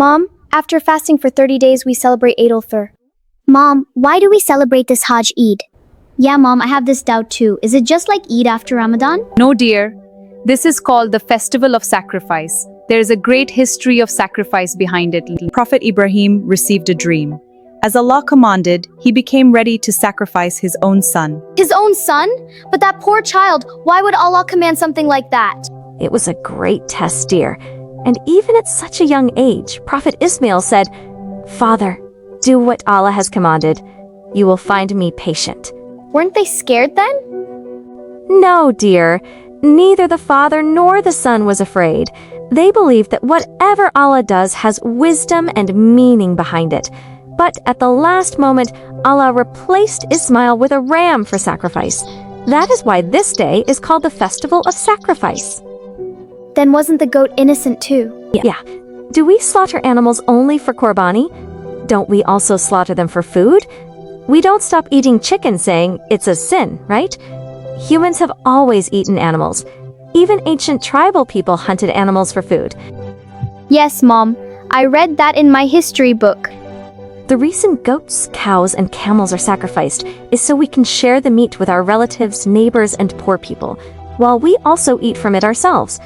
Mom, after fasting for 30 days, we celebrate Eid al-Fitr. Mom, why do we celebrate this Hajj Eid? Yeah, Mom, I have this doubt too. Is it just like Eid after Ramadan? No, dear. This is called the Festival of Sacrifice. There is a great history of sacrifice behind it. Prophet Ibrahim received a dream. As Allah commanded, he became ready to sacrifice his own son. His own son? But that poor child, why would Allah command something like that? It was a great test, dear. And even at such a young age, Prophet Ismail said, "Father, do what Allah has commanded. You will find me patient." Weren't they scared then? No, dear. Neither the father nor the son was afraid. They believed that whatever Allah does has wisdom and meaning behind it. But at the last moment, Allah replaced Ismail with a ram for sacrifice. That is why this day is called the Festival of Sacrifice. Then wasn't the goat innocent too? Yeah. Do we slaughter animals only for Qurbani? Don't we also slaughter them for food? We don't stop eating chicken saying it's a sin, right? Humans have always eaten animals. Even ancient tribal people hunted animals for food. Yes, Mom. I read that in my history book. The reason goats, cows, and camels are sacrificed is so we can share the meat with our relatives, neighbors, and poor people, while we also eat from it ourselves.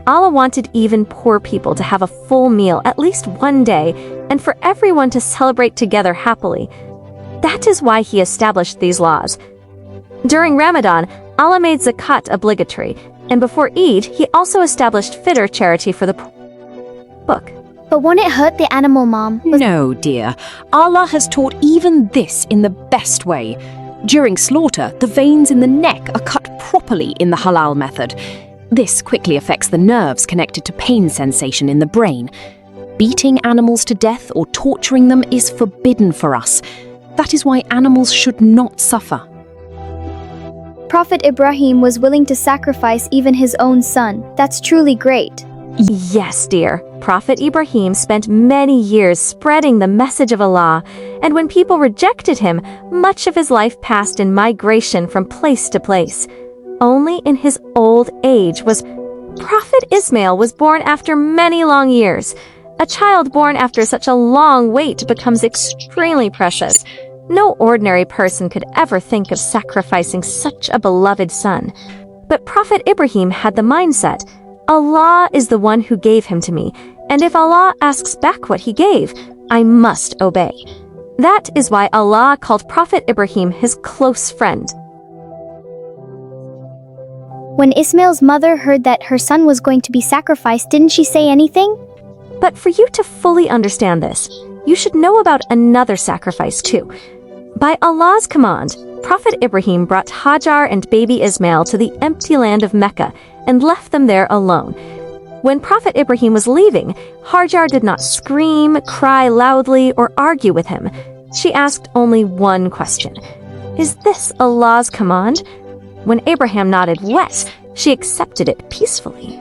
Allah wanted even poor people to have a full meal at least one day, and for everyone to celebrate together happily. That is why He established these laws. During Ramadan, Allah made zakat obligatory, and before Eid, He also established fitr charity for the poor. But won't it hurt the animal, Mom? No, dear. Allah has taught even this in the best way. During slaughter, the veins in the neck are cut properly in the halal method. This quickly affects the nerves connected to pain sensation in the brain. Beating animals to death or torturing them is forbidden for us. That is why animals should not suffer. Prophet Ibrahim was willing to sacrifice even his own son. That's truly great. Yes, dear. Prophet Ibrahim spent many years spreading the message of Allah, and when people rejected him, much of his life passed in migration from place to place. Only in his old age was Prophet Ismail was born after many long years. A child born after such a long wait becomes extremely precious. No ordinary person could ever think of sacrificing such a beloved son. But Prophet Ibrahim had the mindset, Allah is the one who gave him to me, and if Allah asks back what he gave, I must obey. That is why Allah called Prophet Ibrahim his close friend. When Ismail's mother heard that her son was going to be sacrificed, didn't she say anything? But for you to fully understand this, you should know about another sacrifice too. By Allah's command, Prophet Ibrahim brought Hajjar and baby Ismail to the empty land of Mecca and left them there alone. When Prophet Ibrahim was leaving, Hajjar did not scream, cry loudly, or argue with him. She asked only one question. Is this Allah's command? When Abraham nodded yes, she accepted it peacefully.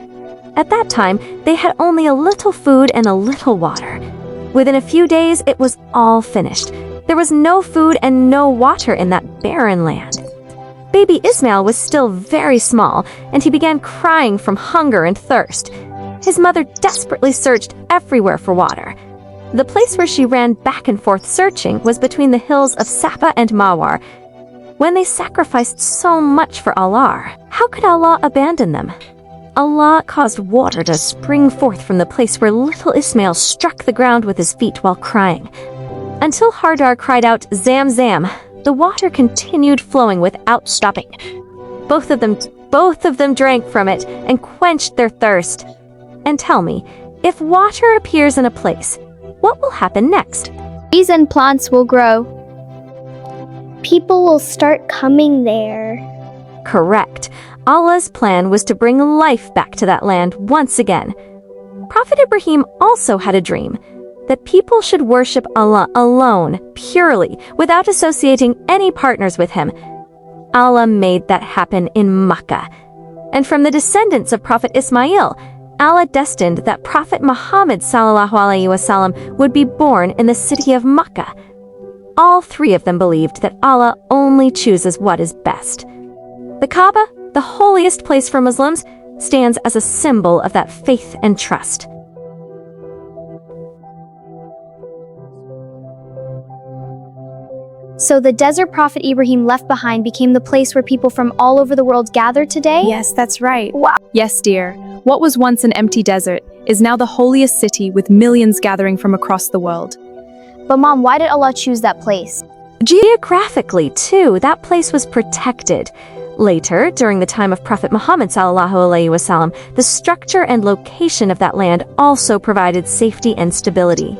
At that time, they had only a little food and a little water. Within a few days, it was all finished. There was no food and no water in that barren land. Baby Ismail was still very small, and he began crying from hunger and thirst. His mother desperately searched everywhere for water. The place where she ran back and forth searching was between the hills of Safa and Marwah. When they sacrificed so much for Allah, how could Allah abandon them? Allah caused water to spring forth from the place where little Ismail struck the ground with his feet while crying. Until Hajjar cried out, "Zam Zam," the water continued flowing without stopping. Both of them drank from it and quenched their thirst. And tell me, if water appears in a place, what will happen next? Trees and plants will grow. People will start coming there. Correct. Allah's plan was to bring life back to that land once again. Prophet Ibrahim also had a dream that people should worship Allah alone, purely, without associating any partners with him. Allah made that happen in Makkah. And from the descendants of Prophet Ismail, Allah destined that Prophet Muhammad ﷺ would be born in the city of Makkah. All three of them believed that Allah only chooses what is best. The Kaaba, the holiest place for Muslims, stands as a symbol of that faith and trust. So the desert Prophet Ibrahim left behind became the place where people from all over the world gather today? Yes, that's right. Wow. Yes, dear. What was once an empty desert is now the holiest city with millions gathering from across the world. But Mom, why did Allah choose that place? Geographically, too, that place was protected. Later, during the time of Prophet Muhammad ﷺ, the structure and location of that land also provided safety and stability.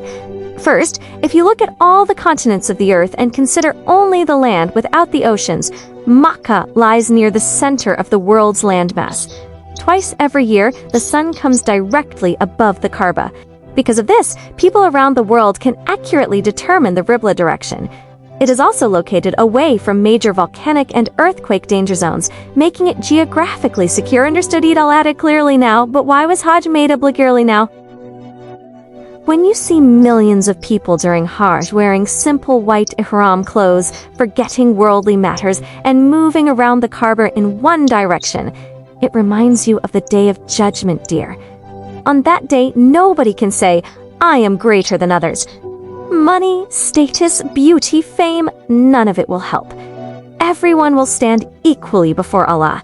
First, if you look at all the continents of the earth and consider only the land without the oceans, Makkah lies near the center of the world's landmass. Twice every year, the sun comes directly above the Kaaba. Because of this, people around the world can accurately determine the Qibla direction. It is also located away from major volcanic and earthquake danger zones, making it geographically secure. Understood? Eid al-Adha clearly now, but why was Hajj made obligatory now? When you see millions of people during Hajj wearing simple white ihram clothes, forgetting worldly matters, and moving around the Kaaba in one direction, it reminds you of the Day of Judgment, dear. On that day, nobody can say, I am greater than others. Money, status, beauty, fame, none of it will help. Everyone will stand equally before Allah.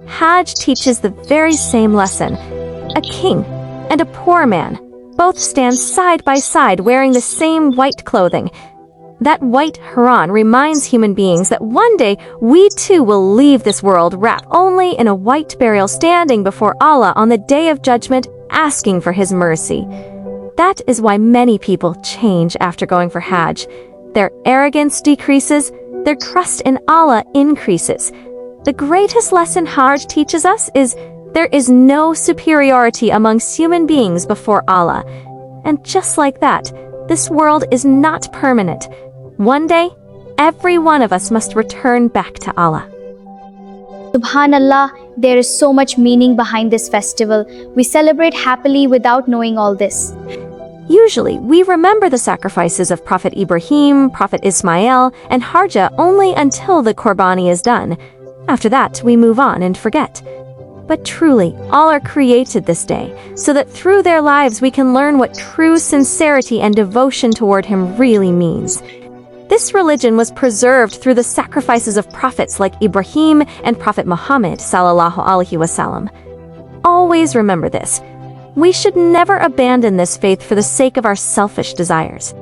Hajj teaches the very same lesson. A king and a poor man both stand side by side wearing the same white clothing. That white ihram reminds human beings that one day we too will leave this world wrapped only in a white burial, standing before Allah on the Day of Judgment, asking for His mercy. That is why many people change after going for Hajj. Their arrogance decreases, their trust in Allah increases. The greatest lesson Hajj teaches us is there is no superiority amongst human beings before Allah. And just like that, this world is not permanent. One day, every one of us must return back to Allah. Subhanallah, there is so much meaning behind this festival. We celebrate happily without knowing all this. Usually, we remember the sacrifices of Prophet Ibrahim, Prophet Ismail, and Hajira only until the Qurbani is done. After that, we move on and forget. But truly, all are created this day, so that through their lives we can learn what true sincerity and devotion toward Him really means. This religion was preserved through the sacrifices of prophets like Ibrahim and Prophet Muhammad ﷺ. Always remember this. We should never abandon this faith for the sake of our selfish desires.